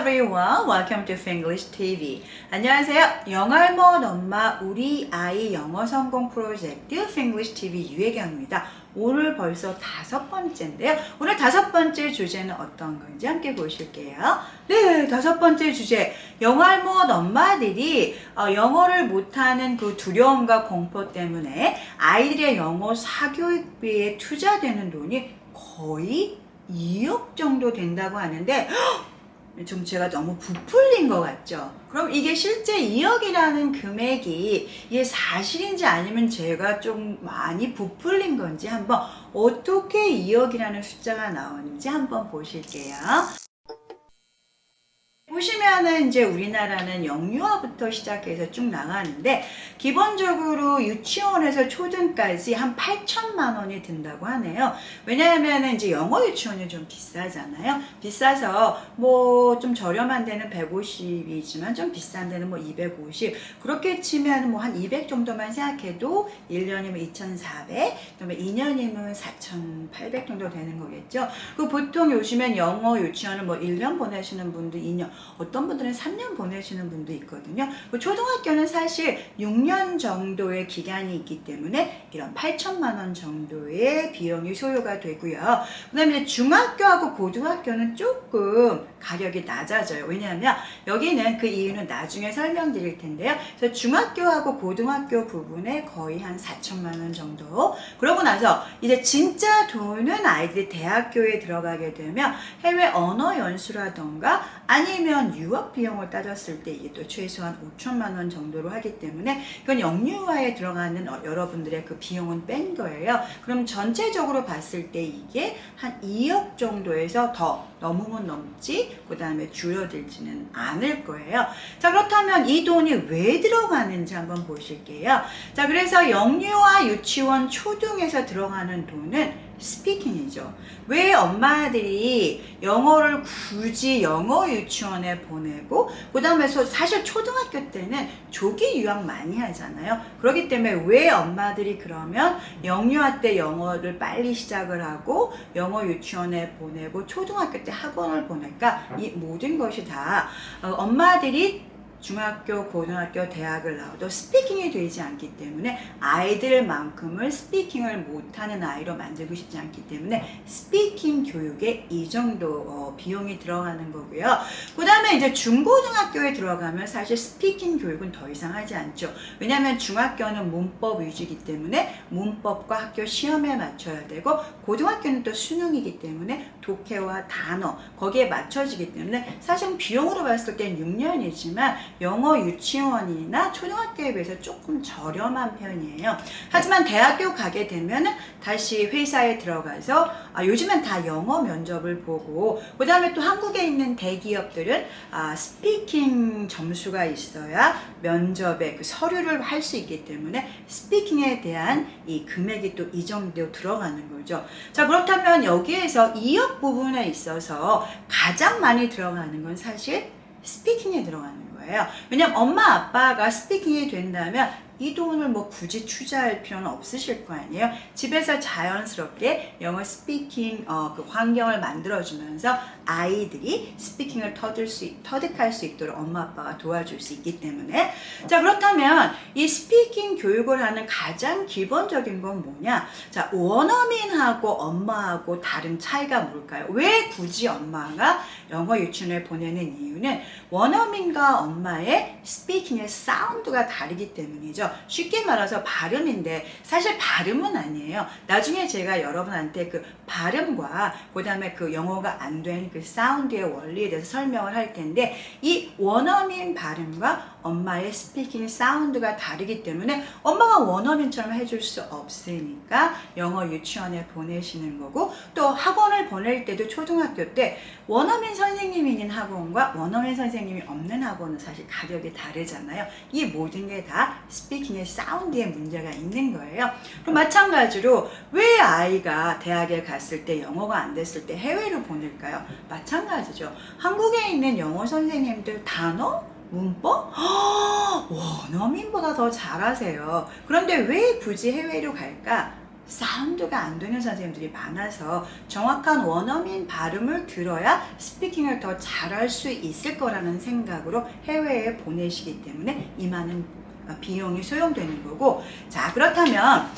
everyone, welcome to Finglish TV. 안녕하세요. 영알못 엄마 우리 아이 영어 성공 프로젝트 Finglish TV 유혜경입니다. 오늘 벌써 5번째인데요. 오늘 5번째 주제는 어떤 건지 함께 보실게요. 네, 5번째 주제. 영알못 엄마들이 영어를 못하는 그 두려움과 공포 때문에 아이들의 영어 사교육비에 투자되는 돈이 거의 2억 정도 된다고 하는데 좀 제가 너무 부풀린 것 같죠? 그럼 이게 실제 2억이라는 금액이 이게 사실인지 아니면 제가 좀 많이 부풀린 건지 한번 어떻게 2억이라는 숫자가 나오는지 한번 보실게요. 보시면은 이제 우리나라는 영유아부터 시작해서 쭉 나가는데 기본적으로 유치원에서 초등까지 한 8천만 원이 든다고 하네요. 왜냐하면 이제 영어 유치원이 좀 비싸잖아요. 비싸서 뭐 좀 저렴한 데는 150이지만 좀 비싼 데는 뭐 250 그렇게 치면 뭐 한 200 정도만 생각해도 1년이면 2,400 그다음에 2년이면 4,800 정도 되는 거겠죠. 그 보통 요즘엔 영어 유치원을 뭐 1년 보내시는 분도 2년 어떤 분들은 3년 보내시는 분도 있거든요. 초등학교는 사실 6년 정도의 기간이 있기 때문에 이런 8천만 원 정도의 비용이 소요가 되고요. 그 다음에 중학교하고 고등학교는 조금 가격이 낮아져요. 왜냐하면 여기는 그 이유는 나중에 설명드릴 텐데요. 그래서 중학교하고 고등학교 부분에 거의 한 4천만 원 정도. 그러고 나서 이제 진짜 돈은 아이들이 대학교에 들어가게 되면 해외 언어 연수라던가 아니면 유학 비용을 따졌을 때 이게 또 최소한 5천만 원 정도로 하기 때문에 이건 영유아에 들어가는 여러분들의 그 비용은 뺀 거예요. 그럼 전체적으로 봤을 때 이게 한 2억 정도에서 더 넘으면 넘지 그 다음에 줄어들지는 않을 거예요. 자, 그렇다면 이 돈이 왜 들어가는지 한번 보실게요. 자, 그래서 영유아 유치원 초등에서 들어가는 돈은 스피킹이죠. 왜 엄마들이 영어를 굳이 영어 유치원에 보내고 그 다음에 사실 초등학교 때는 조기 유학 많이 하잖아요. 그렇기 때문에 왜 엄마들이 그러면 영유아 때 영어를 빨리 시작을 하고 영어 유치원에 보내고 초등학교 때 학원을 보낼까? 이 모든 것이 다 엄마들이 중학교, 고등학교, 대학을 나와도 스피킹이 되지 않기 때문에 아이들만큼을 스피킹을 못하는 아이로 만들고 싶지 않기 때문에 스피킹 교육에 이 정도 비용이 들어가는 거고요. 그 다음에 이제 중고등학교에 들어가면 사실 스피킹 교육은 더 이상 하지 않죠. 왜냐하면 중학교는 문법 위주이기 때문에 문법과 학교 시험에 맞춰야 되고 고등학교는 또 수능이기 때문에 독해와 단어 거기에 맞춰지기 때문에 사실 비용으로 봤을 땐 6년이지만 영어 유치원이나 초등학교에 비해서 조금 저렴한 편이에요. 하지만 대학교 가게 되면 다시 회사에 들어가서 요즘엔 다 영어 면접을 보고 그 다음에 또 한국에 있는 대기업들은 스피킹 점수가 있어야 면접에 그 서류를 할 수 있기 때문에 스피킹에 대한 이 금액이 또 이 정도 들어가는 거죠. 자, 그렇다면 여기에서 2억 부분에 있어서 가장 많이 들어가는 건 사실 스피킹에 들어가는 거예요. 왜냐면 엄마 아빠가 스피킹이 된다면 이 돈을 뭐 굳이 투자할 필요는 없으실 거 아니에요. 집에서 자연스럽게 영어 스피킹 그 환경을 만들어주면서 아이들이 스피킹을 터득할 수 있도록 엄마 아빠가 도와줄 수 있기 때문에 자, 그렇다면 이 스피킹 교육을 하는 가장 기본적인 건 뭐냐? 자, 원어민하고 엄마하고 다른 차이가 뭘까요? 왜 굳이 엄마가 영어 유치원에 보내는 이유는 원어민과 엄마의 스피킹의 사운드가 다르기 때문이죠. 쉽게 말해서 발음인데 사실 발음은 아니에요. 나중에 제가 여러분한테 그 발음과 그 다음에 그 영어가 안 된 그 사운드의 원리에 대해서 설명을 할 텐데 이 원어민 발음과 엄마의 스피킹 사운드가 다르기 때문에 엄마가 원어민처럼 해줄 수 없으니까 영어 유치원에 보내시는 거고 또 학원을 보낼 때도 초등학교 때 원어민 선생님이 있는 학원과 원어민 선생님이 없는 학원은 사실 가격이 다르잖아요. 이 모든 게 다 스피킹의 사운드에 문제가 있는 거예요. 그럼 마찬가지로 왜 아이가 대학에 갔을 때 영어가 안 됐을 때 해외로 보낼까요? 마찬가지죠. 한국에 있는 영어 선생님들 단어? 문법? 원어민보다 더 잘하세요. 그런데 왜 굳이 해외로 갈까? 사운드가 안 되는 선생님들이 많아서 정확한 원어민 발음을 들어야 스피킹을 더 잘할 수 있을 거라는 생각으로 해외에 보내시기 때문에 이 많은 비용이 소용되는 거고, 자, 그렇다면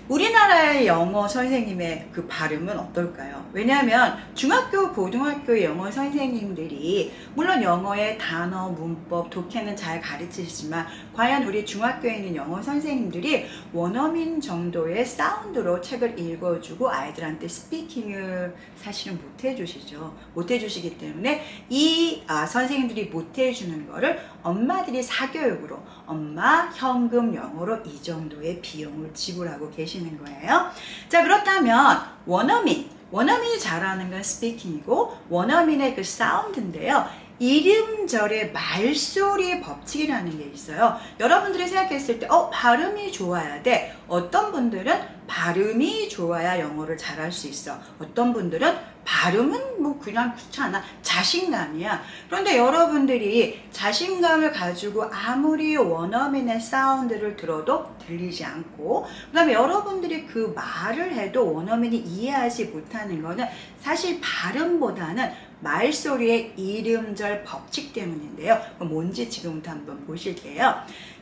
우리나라의 영어 선생님의 그 발음은 어떨까요? 왜냐하면 중학교, 고등학교 영어 선생님들이 물론 영어의 단어, 문법, 독해는 잘 가르치시지만 과연 우리 중학교에 있는 영어 선생님들이 원어민 정도의 사운드로 책을 읽어주고 아이들한테 스피킹을 사실은 못 해주시죠. 못 해주시기 때문에 이 선생님들이 못 해주는 거를 엄마들이 사교육으로 엄마 현금 영어로 이 정도의 비용을 지불하고 계시는 거예요. 자, 그렇다면 원어민이 잘하는 건 스피킹이고 원어민의 그 사운드인데요. 이름절의 말소리 법칙이라는 게 있어요. 여러분들이 생각했을 때 발음이 좋아야 돼. 어떤 분들은 발음이 좋아야 영어를 잘할 수 있어. 어떤 분들은 발음은 뭐 그냥 귀찮아. 자신감이야. 그런데 여러분들이 자신감을 가지고 아무리 원어민의 사운드를 들어도 들리지 않고, 그 다음에 여러분들이 그 말을 해도 원어민이 이해하지 못하는 거는 사실 발음보다는 말소리의 이름절 법칙 때문인데요. 뭔지 지금부터 한번 보실게요.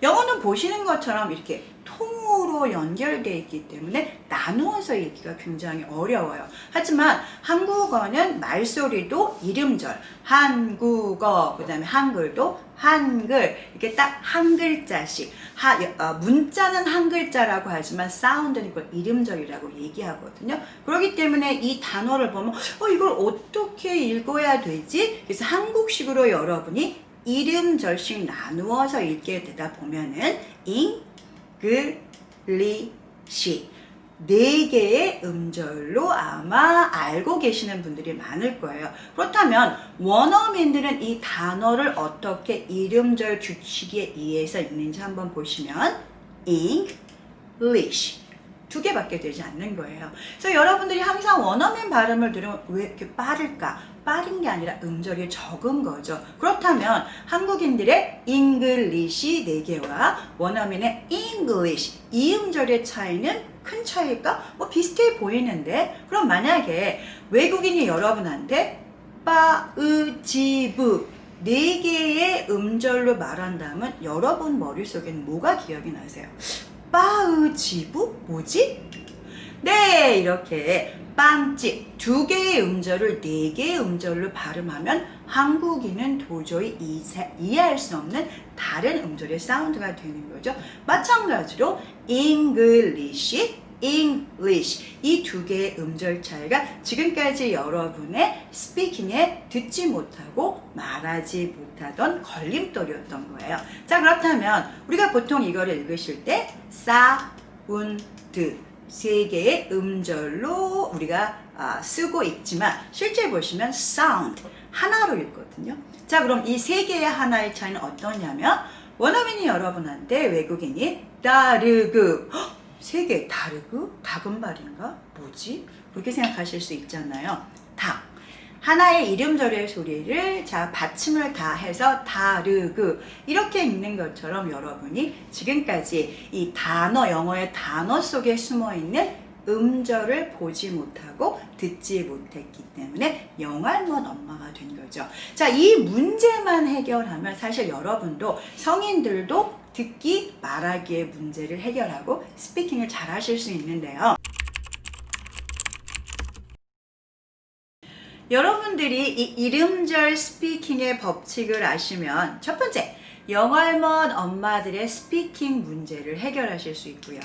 영어는 보시는 것처럼 이렇게 통으로 연결되어 있기 때문에 나누어서 읽기가 굉장히 어려워요. 하지만 한국어는 말소리도 이름절, 한국어, 그 다음에 한글도 한글, 이렇게 딱 한 글자씩, 문자는 한 글자라고 하지만 사운드는 이걸 이름절이라고 얘기하거든요. 그렇기 때문에 이 단어를 보면 이걸 어떻게 읽어야 되지? 그래서 한국식으로 여러분이 이름절씩 나누어서 읽게 되다 보면은 잉글리시 4개의 음절로 아마 알고 계시는 분들이 많을 거예요. 그렇다면 원어민들은 이 단어를 어떻게 이름절 규칙에 의해서 읽는지 한번 보시면 English 2개밖에 되지 않는 거예요. 그래서 여러분들이 항상 원어민 발음을 들으면 왜 이렇게 빠를까? 빠른 게 아니라 음절이 적은 거죠. 그렇다면 한국인들의 English 4개와 원어민의 English 이 음절의 차이는 큰 차이일까? 비슷해 보이는데, 그럼 만약에 외국인이 여러분한테 빠으지브 4개의 음절로 말한다면 여러분 머릿속에는 뭐가 기억이 나세요? 빠으지부? 뭐지? 네, 이렇게 빵집 2개의 음절을 4개의 음절로 발음하면 한국인은 도저히 이해할 수 없는 다른 음절의 사운드가 되는 거죠. 마찬가지로 English, English 이 2개의 음절 차이가 지금까지 여러분의 스피킹에 듣지 못하고 말하지 못하던 걸림돌이었던 거예요. 자, 그렇다면 우리가 보통 이거를 읽으실 때 사운드 3개의 음절로 우리가 쓰고 있지만 실제 보시면 sound 하나로 읽거든요. 자, 그럼 이 3개의 하나의 차이는 어떠냐면 원어민이 여러분한테 외국인이 다르그 3개 다르그? 다금발인가? 뭐지? 그렇게 생각하실 수 있잖아요. 다 하나의 이름절의 소리를 받침을 다 해서 다르그 이렇게 읽는 것처럼 여러분이 지금까지 이 단어, 영어의 단어 속에 숨어있는 음절을 보지 못하고 듣지 못했기 때문에 영알못 엄마가 된 거죠. 자, 이 문제만 해결하면 사실 여러분도 성인들도 듣기, 말하기의 문제를 해결하고 스피킹을 잘 하실 수 있는데요. 여러분들이 이 이름절 스피킹의 법칙을 아시면 첫 번째, 영알못 엄마들의 스피킹 문제를 해결하실 수 있고요.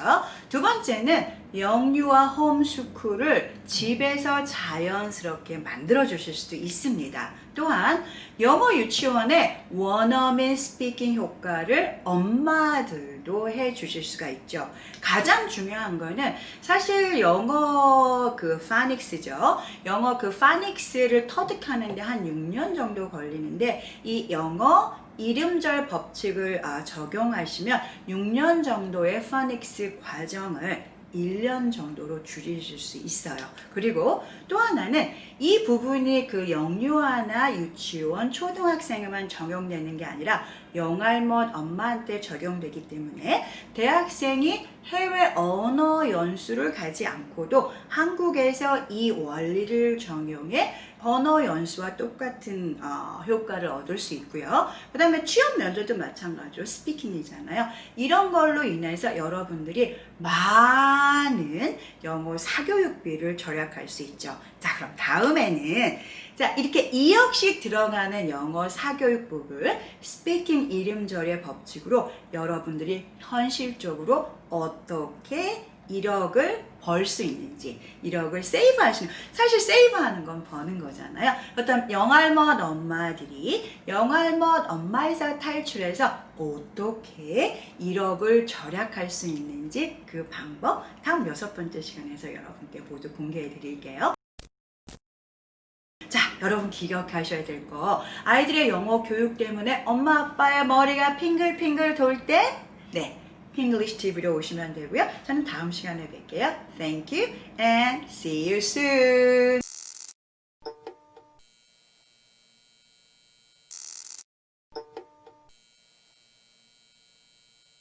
두 번째는 영유아 홈스쿨을 집에서 자연스럽게 만들어 주실 수도 있습니다. 또한 영어 유치원의 원어민 스피킹 효과를 엄마들도 해 주실 수가 있죠. 가장 중요한 거는 사실 영어 그 파닉스죠. 영어 그 파닉스를 터득하는데 한 6년 정도 걸리는데 이 영어 이름절 법칙을 적용하시면 6년 정도의 파닉스 과정을 1년 정도로 줄이실 수 있어요. 그리고 또 하나는 이 부분이 그 영유아나 유치원, 초등학생에만 적용되는 게 아니라 영알못 엄마한테 적용되기 때문에 대학생이 해외 언어 연수를 가지 않고도 한국에서 이 원리를 적용해 언어 연수와 똑같은 효과를 얻을 수 있고요. 그 다음에 취업 면접도 마찬가지로 스피킹이잖아요. 이런 걸로 인해서 여러분들이 많은 영어 사교육비를 절약할 수 있죠. 자, 그럼 다음에는 자, 이렇게 2억씩 들어가는 영어 사교육법을 스피킹 이름절의 법칙으로 여러분들이 현실적으로 어떻게 1억을 벌 수 있는지, 1억을 세이브 하시는, 사실 세이브하는 건 버는 거잖아요. 그렇다면 영알못 엄마들이 영알못 엄마에서 탈출해서 어떻게 1억을 절약할 수 있는지 그 방법 다음 6번째 시간에서 여러분께 모두 공개해 드릴게요. 자, 여러분 기억하셔야 될 거, 아이들의 영어 교육 때문에 엄마 아빠의 머리가 핑글핑글 돌 때, 네, 핑글리시 TV로 오시면 되고요. 저는 다음 시간에 뵐게요. Thank you and see you soon.